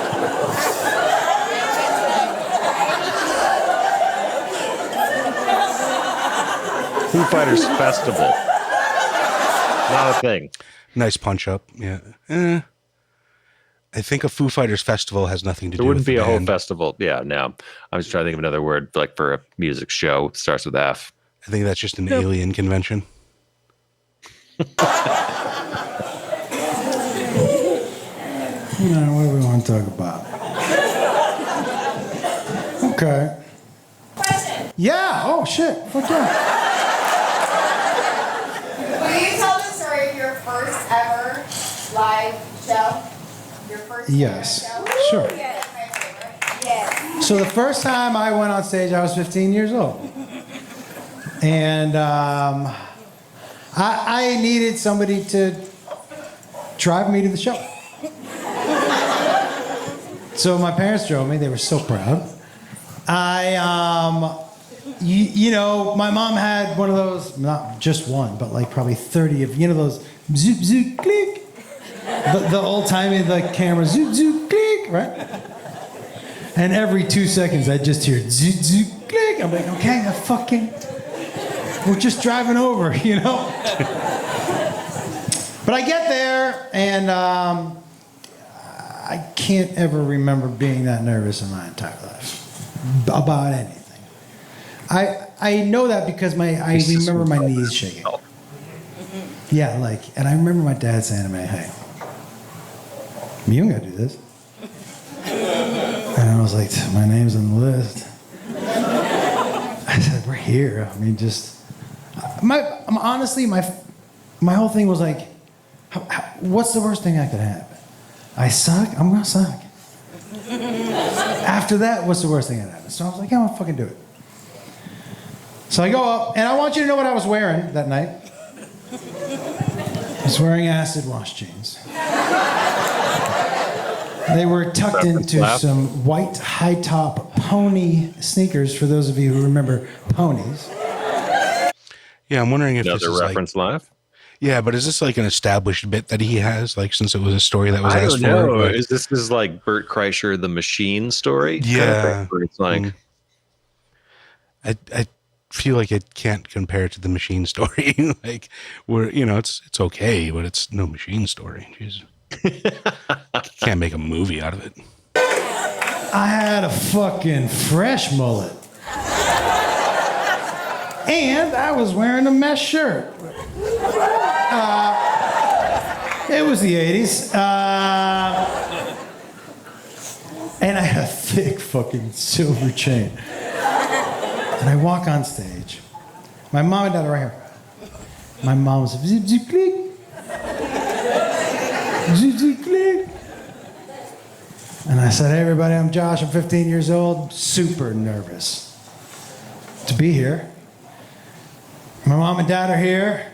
Foo Fighters Festival. Not a thing. Nice punch up. Yeah. I think a Foo Fighters festival has nothing to There do wouldn't with be the a whole band. festival. Yeah, no. I was trying to think of another word like for a music show. It starts with F. I think that's just an alien convention. What do we want to talk about? Okay. Yeah. Oh shit. Fuck yeah. Will you tell the story of your first ever live show? Your first Yes. ever show? Sure. Yes, my favorite. Yes. So the first time I went on stage, I was 15 years old, and I needed somebody to drive me to the show. So my parents drove me. They were so proud. You know, my mom had one of those, not just one, but like probably 30 of, you know, those zoop, zoop, click. The old-timey, the camera, zoop, zoop, click, right? And every 2 seconds, I just hear zoop, zoop, click. I'm like, okay, we're just driving over, you know? But I get there, and I can't ever remember being that nervous in my entire life about anything. I know that because I remember my knees shaking. Yeah, like, and I remember my dad saying to me, hey, you don't gotta do this. And I was like, my name's on the list. I said, we're here. I mean, just, honestly, my whole thing was like, what's the worst thing that could happen? I suck? I'm gonna suck. After that, what's the worst thing that happened? So I was like, yeah, I'm gonna fucking do it. So I go up, and I want you to know what I was wearing that night. was wearing acid wash jeans. They were tucked into some white high-top pony sneakers, for those of you who remember ponies. Yeah, I'm wondering if this Another is reference live. Yeah, but is this like an established bit that he has? Like, since it was a story that was I asked don't know. for? Like, Is this like Bert Kreischer, the Machine story? Yeah. Where it's like, I feel like it can't compare to the Machine story. Like, where it's okay, but it's no Machine story. Jeez. Can't make a movie out of it. I had a fucking fresh mullet. And I was wearing a mesh shirt. It was the 80s. And I had a thick fucking silver chain. And I walk on stage. My mom and dad are right here. My mom was zip, zip, click. Zip, zip, click. And I said, hey, everybody, I'm Josh. I'm 15 years old. Super nervous to be here. My mom and dad are here.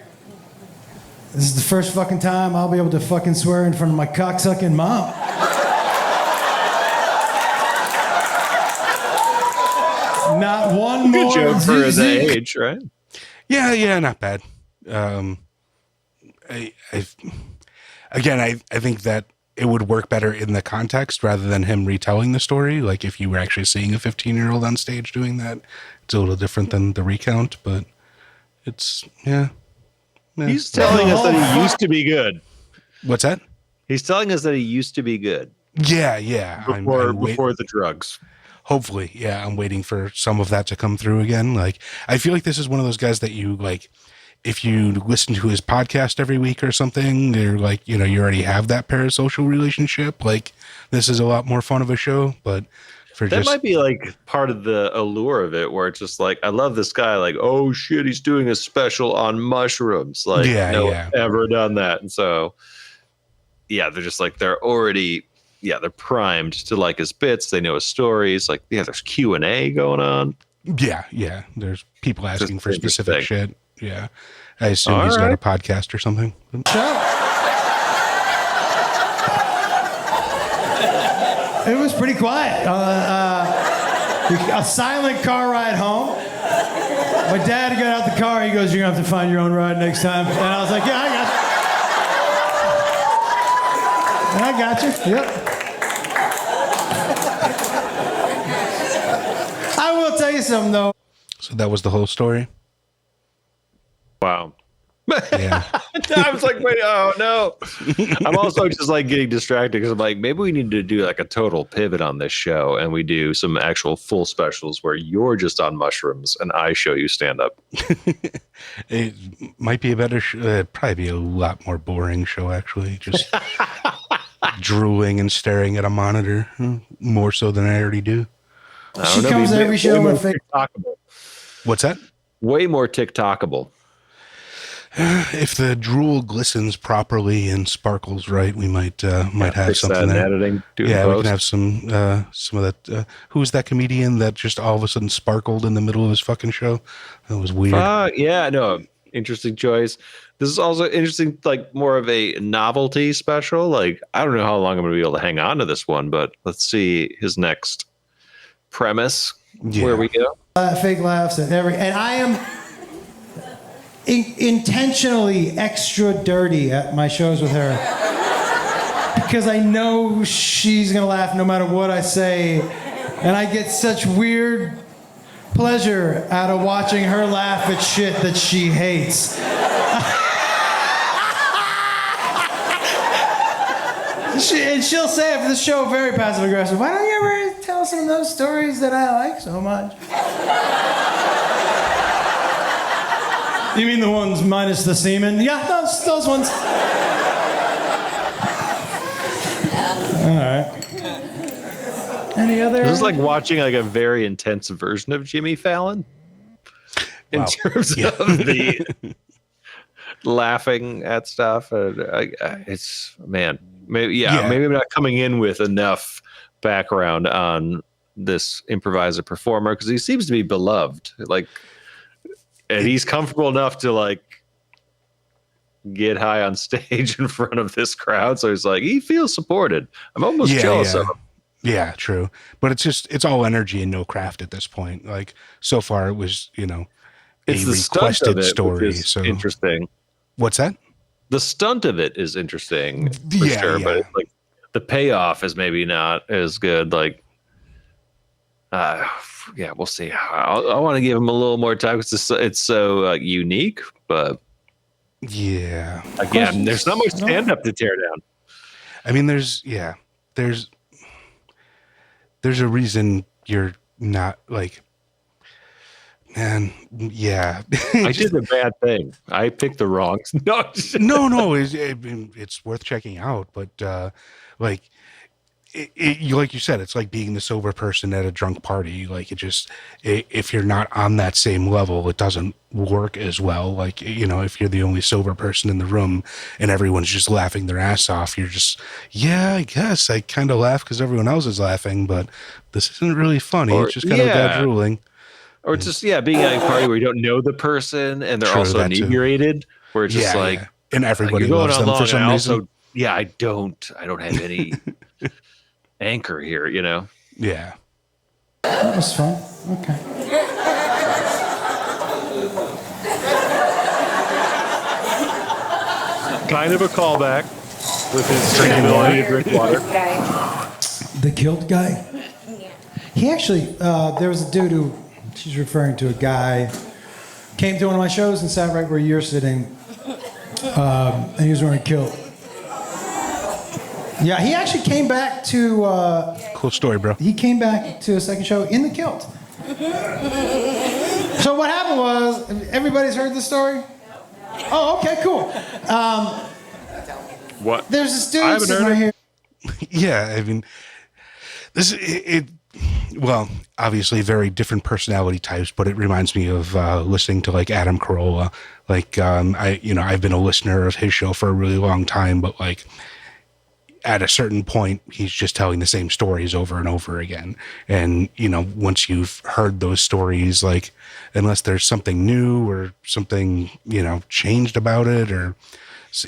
This is the first fucking time I'll be able to fucking swear in front of my cocksucking mom. Not one more. good joke for his age, right? Yeah, not bad. I think that it would work better in the context rather than him retelling the story. Like, if you were actually seeing a 15-year-old on stage doing that, it's a little different than the recount, but it's, yeah. He's telling us that he used to be good. What's that? He's telling us that he used to be good. Yeah. Before the drugs. Hopefully, yeah. I'm waiting for some of that to come through again. Like, I feel like this is one of those guys that you, like, if you listen to his podcast every week or something, they're like, you already have that parasocial relationship. Like, this is a lot more fun of a show, but that might be like part of the allure of it, where it's just like, I love this guy. Like, oh shit, he's doing a special on mushrooms. Like, no one's ever done that. And so, yeah, they're just like, they're primed to like his bits. They know his stories. Like, yeah, there's Q&A going on. Yeah. There's people asking for specific shit. Yeah. I assume he's got a podcast or something. It was pretty quiet. A silent car ride home. My dad got out the car. He goes, "You're going to have to find your own ride next time." And I was like, "Yeah, I got you." Yep. I will tell you something, though. So that was the whole story? Wow. Yeah. I was like, wait, oh no. I'm also just like getting distracted because I'm like, maybe we need to do like a total pivot on this show and we do some actual full specials where you're just on mushrooms and I show you stand up. It might be a better show. It'd probably be a lot more boring show, actually. Just drooling and staring at a monitor more so than I already do. She comes every show with TikTokable. What's that? Way more TikTokable. If the drool glistens properly and sparkles right, we might have something there. Editing, we can have some of that. Who was that comedian that just all of a sudden sparkled in the middle of his fucking show? That was weird. Yeah, no, interesting choice. This is also interesting, like more of a novelty special. Like, I don't know how long I'm going to be able to hang on to this one, but let's see his next premise. Yeah. Where we go. Fake laughs and I am intentionally extra dirty at my shows with her because I know she's gonna laugh no matter what I say, and I get such weird pleasure out of watching her laugh at shit that she hates. She'll say after the show, very passive aggressive, "Why don't you ever tell some of those stories that I like so much?" You mean the ones minus the semen? Yeah, those ones. All right. Any other? This is like watching like a very intense version of Jimmy Fallon in terms of the laughing at stuff. It's maybe I'm not coming in with enough background on this improviser performer because he seems to be beloved. Like. And he's comfortable enough to like get high on stage in front of this crowd. So he's like, he feels supported. I'm almost jealous of him. Yeah, true. But it's all energy and no craft at this point. Like so far it was, It's a the stunt requested of it, story. which is So interesting. what's that? The stunt of it is interesting for Yeah, sure, yeah. but it's like the payoff is maybe not as good. Like, yeah, we'll see. I want to give him a little more time because it's so unique, but Yeah. again, there's not much stand up to tear down. I mean, there's a reason you're not like, man. Yeah. I did a bad thing. I picked the wrong. No, it's worth checking out. But like, like you said, it's like being the sober person at a drunk party. Like if you're not on that same level, it doesn't work as well. Like, if you're the only sober person in the room and everyone's just laughing their ass off, you're just, yeah, I guess I kind of laugh because everyone else is laughing, but this isn't really funny. It's just kind of a bad drooling. Or just, being at a party where you don't know the person and they're True, also that too. inebriated, where it's just and everybody you're going loves on them long, for some and reason. also, I don't have any anchor here, Yeah. That was fun. Okay. Kind of a callback with his ability to drink water. The kilt guy? He actually, there was a dude who, she's referring to a guy, came to one of my shows and sat right where you're sitting, and he was wearing a kilt. Yeah, he actually came back to... Cool story, bro. He came back to a second show in the kilt. So what happened was, everybody's heard this story? Oh, okay, cool. What? There's this dude sitting right here. Yeah, I mean, well, obviously very different personality types, but it reminds me of listening to like Adam Carolla. Like, I've been a listener of his show for a really long time, but like at a certain point, he's just telling the same stories over and over again. And, once you've heard those stories, like, unless there's something new or something, changed about it, or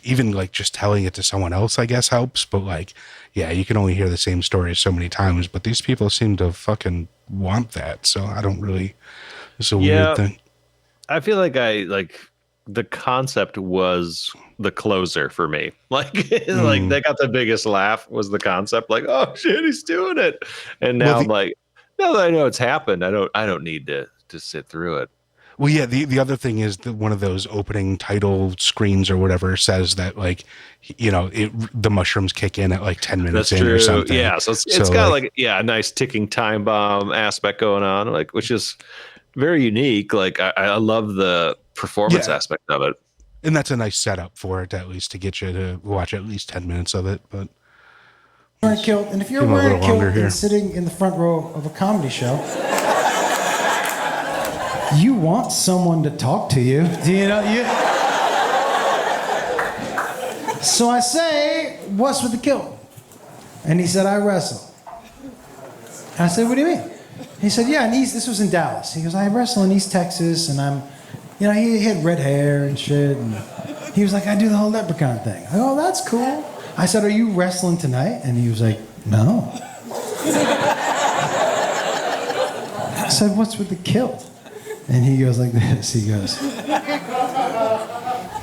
even like just telling it to someone else, I guess helps. But like, yeah, you can only hear the same stories so many times, but these people seem to fucking want that. So I don't really, it's a weird thing. I feel like the concept was the closer for me. Like, like they got the biggest laugh was the concept. Like, oh shit, he's doing it. And now I'm like, now that I know it's happened, I don't need to sit through it. Well, yeah, the other thing is that one of those opening title screens or whatever says that, like, the mushrooms kick in at like 10 minutes That's in true. or something. Yeah, so it's got like a nice ticking time bomb aspect going on, like, which is very unique. Like, I love the performance aspect of it. And that's a nice setup for it, at least, to get you to watch at least 10 minutes of it. But Wearing a kilt, and if you're wearing a kilt and sitting in the front row of a comedy show, you want someone to talk to you. Do you know? So I say, what's with the kilt? And he said, I wrestle. And I said, what do you mean? He said, yeah, this was in Dallas. He goes, I wrestle in East Texas, and I'm, he had red hair and shit. And he was like, I do the whole leprechaun thing. I go, oh, that's cool. I said, are you wrestling tonight? And he was like, no. I said, what's with the kilt? And he goes like this. He goes,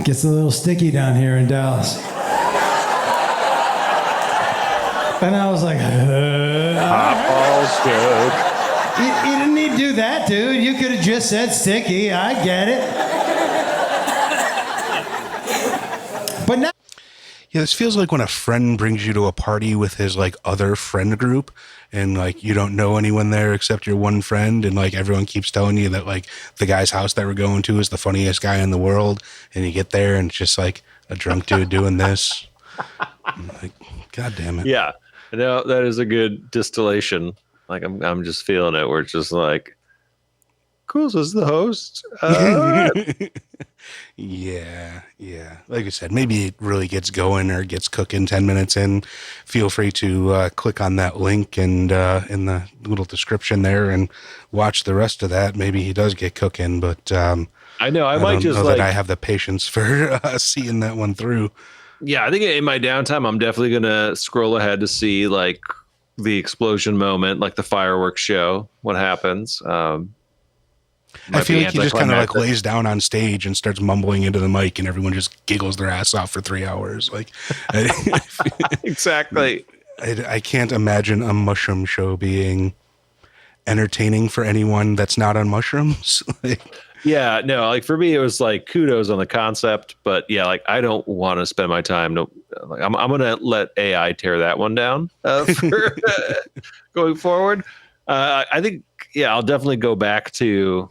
gets a little sticky down here in Dallas. And I was like, You didn't need to do that, dude. You could have just said sticky. I get it. But now. yeah, this feels like when a friend brings you to a party with his like other friend group, and like you don't know anyone there except your one friend, and like everyone keeps telling you that like the guy's house that we're going to is the funniest guy in the world, and you get there and it's just like a drunk dude doing this. I'm like, God damn it. Yeah, no, that is a good distillation. Like I'm just feeling it. Where it's just like, cool, so is the host. Yeah. Like I said, maybe it really gets going or gets cooking 10 minutes in. Feel free to click on that link and in the little description there and watch the rest of that. Maybe he does get cooking, but I know. I might don't just know like. that I have the patience for seeing that one through. Yeah, I think in my downtime, I'm definitely gonna scroll ahead to see like the explosion moment, like the fireworks show. What happens? I feel like he just kind of like anticlimactic. lays down on stage and starts mumbling into the mic, and everyone just giggles their ass off for 3 hours. Like, Exactly. I can't imagine a mushroom show being entertaining for anyone that's not on mushrooms. Like, Yeah, no, like for me, it was like kudos on the concept, but yeah, like I don't want to spend my time. No, like I'm gonna let AI tear that one down for going forward. I think, yeah, I'll definitely go back to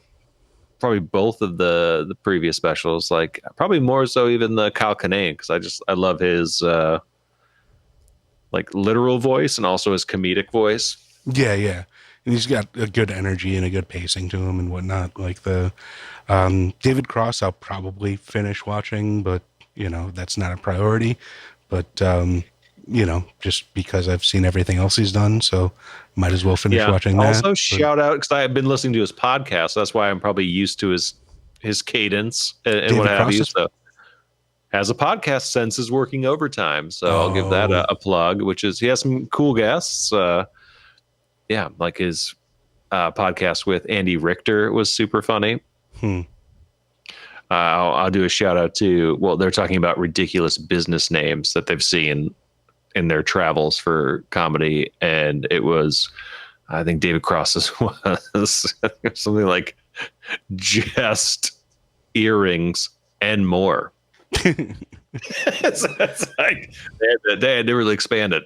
probably both of the previous specials, like probably more so even the Kyle Kinane, because I love his like literal voice and also his comedic voice. yeah, yeah. And he's got a good energy and a good pacing to him and whatnot. Like the David Cross, I'll probably finish watching, but that's not a priority. But just because I've seen everything else he's done, so might as well finish watching that. Also, But shout out, because I've been listening to his podcast, so that's why I'm probably used to his cadence and what David have you. Cross So has a podcast since is working overtime, so I'll give that a plug. Which is, he has some cool guests. Like his podcast with Andy Richter was super funny. I'll do a shout out to, well, they're talking about ridiculous business names that they've seen in their travels for comedy, and it was, I think David Cross's was something like Jest Earrings and More. It's like they had to really expand it.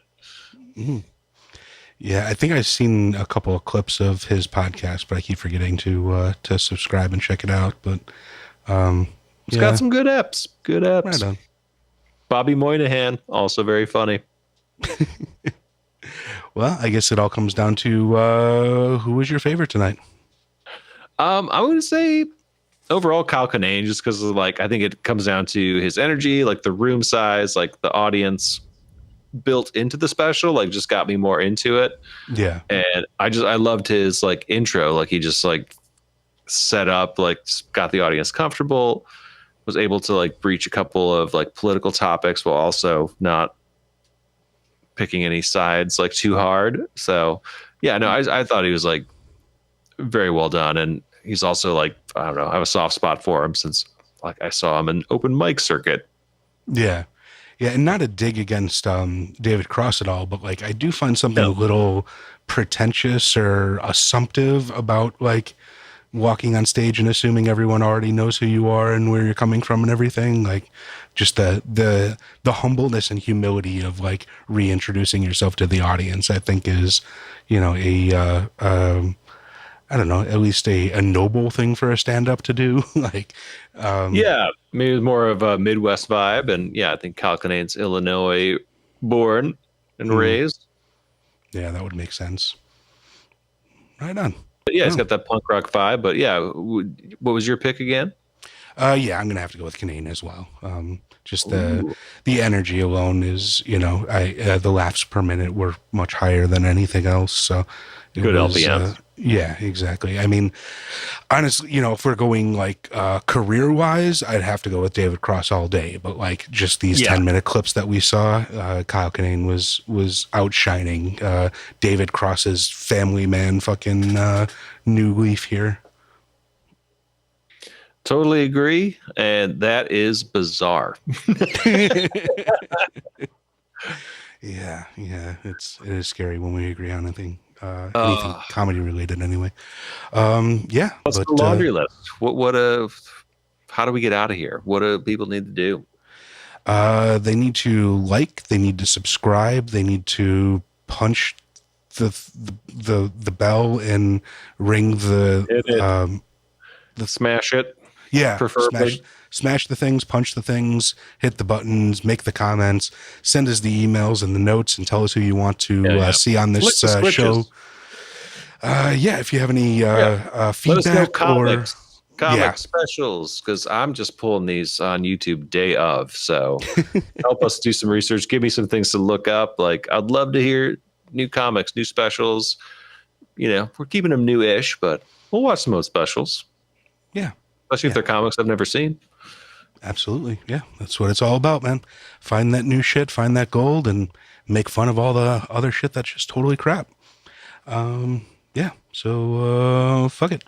yeah, I think I've seen a couple of clips of his podcast, but I keep forgetting to subscribe and check it out. But It's got some good apps. Good apps. Right on. Bobby Moynihan, also very funny. Well, I guess it all comes down to who was your favorite tonight? I would say overall Kyle Kinane, just because like I think it comes down to his energy, like the room size, like the audience built into the special, like just got me more into it. Yeah. And I loved his like intro, like he just like set up, like got the audience comfortable, was able to like breach a couple of like political topics while also not picking any sides like too hard. So yeah, no, I thought he was like very well done. And he's also like, I don't know, I have a soft spot for him since like I saw him in open mic circuit. Yeah. Yeah. And not a dig against David Cross at all, but like I do find something a little pretentious or assumptive about like walking on stage and assuming everyone already knows who you are and where you're coming from and everything. Like just the humbleness and humility of like reintroducing yourself to the audience, I think is, I don't know, at least a noble thing for a stand-up to do. Like, yeah, maybe more of a Midwest vibe. And yeah, I think Kyle Kinane's Illinois born and raised. Yeah, that would make sense. Right on. But yeah, he's got that punk rock vibe. But yeah, what was your pick again? Yeah, I'm gonna have to go with Kinane as well. Just the energy alone is, the laughs per minute were much higher than anything else. So it Good was, LPMs. Yeah, exactly. I mean, honestly, if we're going like career wise, I'd have to go with David Cross all day. But like just these 10-minute clips that we saw, Kyle Kinane was outshining David Cross's family man fucking new leaf here. Totally agree, and that is bizarre. Yeah, it is scary when we agree on anything comedy related anyway. Yeah. What's the laundry list? How do we get out of here? What do people need to do? They need to they need to subscribe, they need to punch the bell and ring the Smash it. Yeah, preferably. Smash the things, punch the things, hit the buttons, make the comments, send us the emails and the notes, and tell us who you want to see on this show. If you have any feedback Let us know comic Yeah. specials, because I'm just pulling these on YouTube day of. So help us do some research. Give me some things to look up. Like I'd love to hear new comics, new specials. We're keeping them new-ish, but we'll watch some old specials. Yeah. especially if they're comics I've never seen. Absolutely. Yeah. That's what it's all about, man. Find that new shit, find that gold, and make fun of all the other shit that's just totally crap. Yeah. So, fuck it.